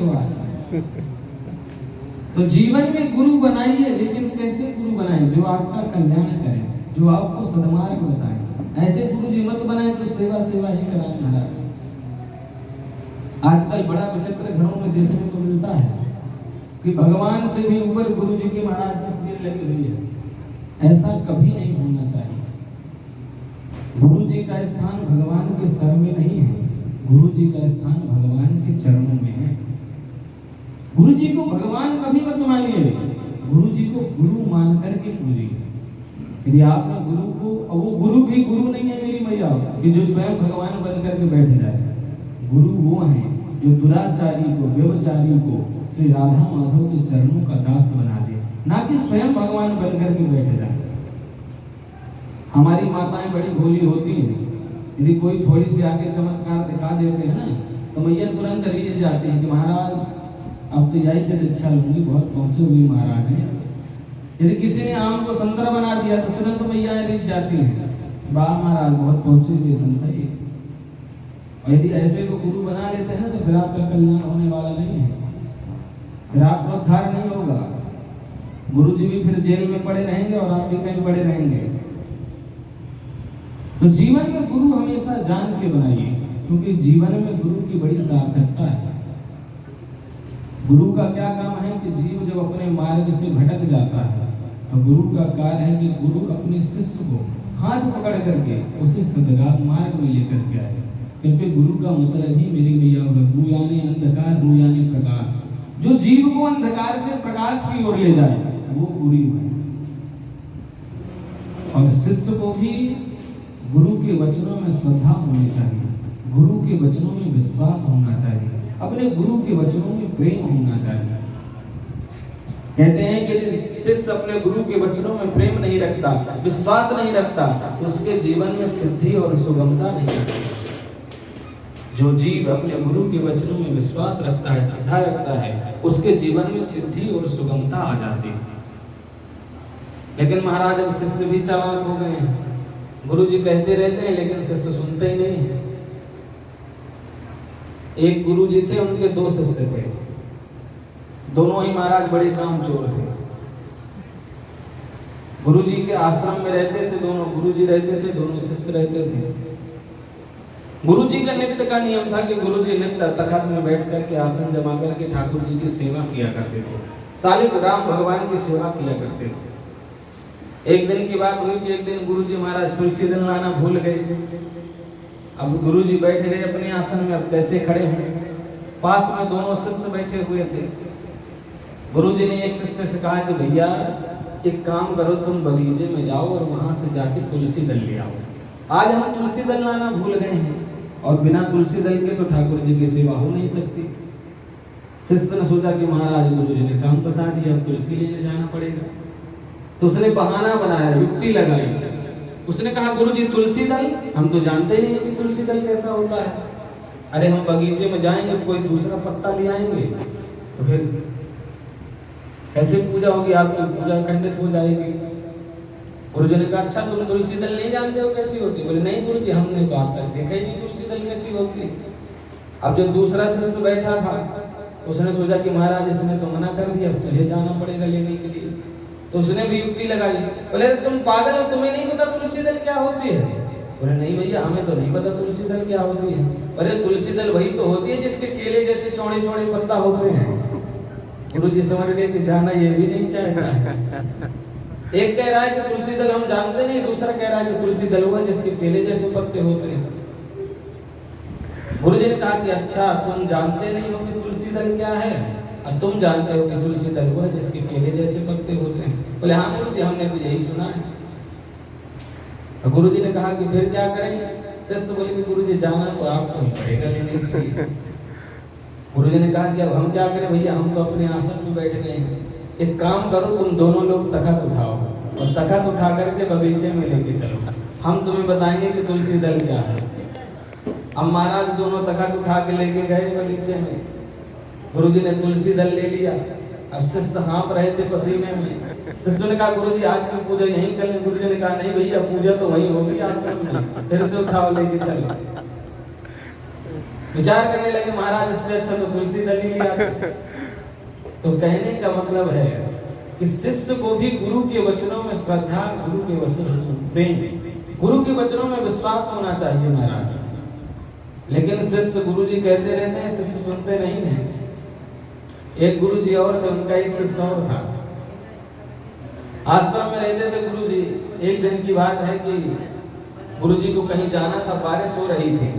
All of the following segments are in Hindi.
सवाल। तो जीवन में गुरु बनाइए, लेकिन कैसे गुरु बनाएं? जो आपका कल्याण करे, जो आपको सन्मार्ग बताए। ऐसे गुरु जी मत बनाए तो सेवा सेवा ही कराएं महाराज। आजकल बड़ा विचित्र घरों में देखने को मिलता है कि भगवान से भी ऊपर गुरु जी की महाराज तस्वीर लगी हुई है। ऐसा कभी नहीं होना चाहिए। गुरु जी का स्थान भगवान के सर में नहीं है, गुरु जी का स्थान भगवान के चरणों में है। गुरु जी को भगवान कभी मत मानिए, गुरु जी को गुरु मान करके पूजिए। यदि आपने गुरु को, वो गुरु भी गुरु नहीं है मेरी मैया कि जो स्वयं भगवान बन करके बैठ जाए। गुरु वो है जो दुराचारी को, व्यभिचारी को श्री राधा माधव के चरणों का दास बना दे, ना कि स्वयं भगवान बन करके बैठ जाए। हमारी माताएं बड़ी भोली होती हैं, यदि कोई थोड़ी सी आगे चमत्कार दिखा देते हैं ना, तो मैया तुरंत रीझ जाती है कि महाराज अब तो यही जब इच्छा लूंगी, बहुत पहुंचे हुए महाराज हैं। यदि किसी ने आम को संतरा बना दिया तो तुरंत मैया रीझ जाती है, वाह महाराज बहुत पहुंचे हुए संत है। और यदि ऐसे को गुरु बना लेते हैं तो फिर आपका कल्याण होने वाला नहीं है, फिर आपका उद्धार नहीं होगा। गुरु जी भी फिर जेल में पड़े रहेंगे और आप भी कहीं पड़े रहेंगे। तो जीवन में गुरु हमेशा जान के बनाइए, क्योंकि जीवन में गुरु की बड़ी सार्थकता है। गुरु का क्या काम है कि जीव जब अपने मार्ग से भटक जाता है तो गुरु का कार्य है कि गुरु अपने शिष्य को हाथ पकड़ करके उसे सद्गत मार्ग में लेकर के आए। क्योंकि गुरु का मतलब ही मेरी मैया गु यानी अंधकार, रू यानी प्रकाश। जो जीव को अंधकार से प्रकाश की ओर ले जाए वो गुरु है। और शिष्य को भी गुरु के वचनों में श्रद्धा होनी चाहिए, गुरु के वचनों में विश्वास होना चाहिए, अपने गुरु के वचनों में प्रेम होना चाहिए। कहते हैं कि यदि शिष्य अपने गुरु के वचनों में प्रेम नहीं रखता, विश्वास नहीं रखता, तो उसके जीवन में सिद्धि और सुगमता नहीं आती। जो जीव अपने गुरु के वचनों में विश्वास रखता है, श्रद्धा रखता है, उसके जीवन में सिद्धि और सुगमता आ जाती है। लेकिन महाराज अब शिष्य भी चालाक हो गए हैं। गुरु जी कहते रहते हैं लेकिन शिष्य सुनते ही नहीं है। एक गुरु जी थे, उनके दो शिष्य थे, दोनों ही महाराज बड़े कामचोर थे। गुरु जी के आश्रम में रहते थे दोनों, गुरु जी रहते थे, दोनों शिष्य रहते थे। गुरु जी का नित्य का नियम था कि गुरु जी नित्य तखत में बैठ करके आसन जमा करके ठाकुर जी की सेवा किया करते थे, सालिक राम भगवान की सेवा किया करते थे। एक दिन की बात हुई कि एक दिन गुरु जी महाराज तुलसी दल लाना भूल गए। अब गुरु जी बैठ गए अपने आसन में, अब कैसे खड़े हों? पास में दोनों शिष्य बैठे हुए थे। गुरु जी ने एक शिष्य से कहा कि भैया एक काम करो, तुम बगीचे में जाओ और वहां से जाके तुलसी दल ले आओ। आज हम तुलसी दल लाना भूल गए हैं और बिना तुलसी दल के तो ठाकुर जी की सेवा हो नहीं सकती। शिष्य ने सोचा कि महाराज गुरु जी ने काम बता दिया, अब तुलसी लेने जाना पड़ेगा। तो उसने बहाना बनाया, युक्ति लगाई। उसने कहा गुरु जी तुलसी दल, हम तो जानते नहीं कि तुलसी दल कैसा होता है। अरे हम बगीचे में जाएंगे, कोई दूसरा पत्ता ले आएंगे तो फिर कैसे पूजा होगी, आपकी पूजा खंडित हो जाएगी। गुरु जी ने कहा अच्छा तुम तुलसी दल नहीं जानते हो कैसी होती? बोले नहीं गुरु जी, हमने तो आज तक देखा ही नहीं तुलसी दल कैसी होती। अब जो दूसरा शिष्य बैठा था उसने सोचा कि महाराज इसने तो मना कर दिया, तुझे जाना पड़ेगा लेने के लिए। तो उसने भी युक्ति लगाई, बोले तुम पागल हो, तुम्हें नहीं पता तुलसी दल क्या होती है? बोले नहीं भैया हमें तो नहीं पता तुलसी दल क्या होती है। अरे तुलसी दल वही तो होती है जिसके केले जैसे चौड़े चौड़े पत्ता होते हैं। गुरु जी समझ गए कि जाना ये भी नहीं चाहता। एक कह रहा है कि तुलसी दल हम जानते नहीं, दूसरा कह रहा है कि तुलसी दल हुआ जिसके केले जैसे पत्ते होते हैं। गुरु जी ने कहा कि अच्छा तुम जानते नहीं हो कि तुलसी दल क्या है, और तुम जानते हो कि तुलसी दल हुआ जिसके केले जैसे पत्ते होते हैं। बोले हाँ गुरु जी हमने तो यही सुना है। और गुरु जी ने कहा कि फिर क्या करें? शिष्य बोले कि गुरु जी जाना तो आपको ही पड़ेगा लेने के लिए। गुरु जी ने कहा कि अब हम क्या करें भैया, हम तो अपने आसन में बैठ गए हैं, एक काम करो तुम दोनों लोग तखत उठाओ और तखत उठा करके बगीचे में लेके चलो, हम तुम्हें बताएंगे कि तुलसी दल क्या है। अब महाराज दोनों तखत उठा के लेके गए बगीचे में। गुरु जी ने तुलसी दल ले लिया। अब शिष्य हाँप रहे थे पसीने में। शिष्य ने कहा गुरु जी आज की पूजा यहीं कर लें। गुरु जी ने कहा नहीं भैया पूजा तो वहीं होगी आश्रम में, फिर से उठाओ लेके चलो। विचार करने लगे महाराज इससे अच्छा तो तुलसी दल ही लिया। तो कहने का मतलब है कि शिष्य को भी गुरु के वचनों में श्रद्धा, गुरु के वचनों में प्रेम, गुरु के वचनों में विश्वास होना चाहिए महाराज। लेकिन शिष्य गुरु जी कहते रहते हैं, शिष्य सुनते नहीं है। एक गुरु जी और थे, उनका एक शिष्य और था। आश्रम में रहते थे गुरु जी। एक दिन की बात है कि गुरु जी को कहीं जाना था, बारिश हो रही थी।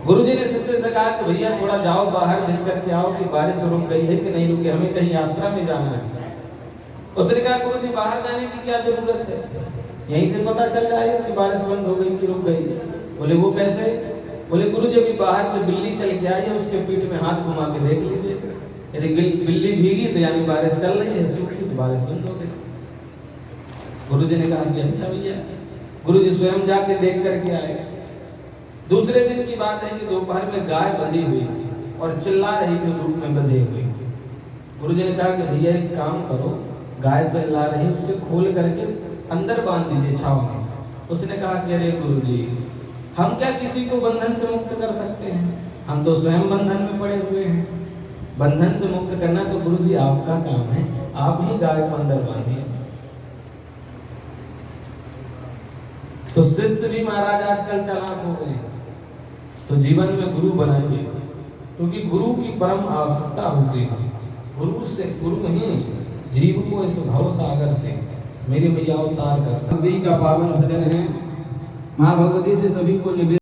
गुरु जी ने शिष्य से कहा कि भैया थोड़ा जाओ बाहर, देख करके आओ कि बारिश रुक गई है कि नहीं रुकी, हमें कहीं यात्रा में जाना है। उसने कहा गुरु जी बाहर जाने की क्या जरूरत है, यहीं से पता चल जाएगा कि बारिश बंद हो गई कि रुक गई। बोले वो कैसे? बोले गुरु जी अभी बाहर से बिल्ली चल के आई है, उसके पीठ में हाथ घुमा के देख लीजिए, यदि बिल्ली भीगी तो यानी बारिश चल रही है, सूखी तो बारिश बंद हो गई। गुरु जी ने कहा कि अच्छा भैया। गुरु जी स्वयं जाके देख करके आए। दूसरे दिन की बात है कि दोपहर में गाय बंधी हुई थी और चिल्ला रही थी धूप में बंधे हुए। गुरु जी ने कहा कि भैया एक काम करो, गाय चिल्ला रही, उसे खोल करके अंदर बांध दीजिए छाव में। उसने कहा कि अरे गुरु जी, हम क्या किसी को बंधन से मुक्त कर सकते हैं, हम तो स्वयं बंधन में पड़े हुए हैं। बंधन से मुक्त करना तो गुरु जी आपका काम है, आप ही गाय को अंदर बांधिए। तो शिष्य भी महाराज आजकल चालाक हो गए। तो जीवन में गुरु बनाइए, क्योंकि गुरु की परम आवश्यकता होती है। गुरु ही जीव को इस भव सागर से मेरे भैया अवतार कर। सभी का पावन भजन है। माँ भगवती से सभी को निवेदन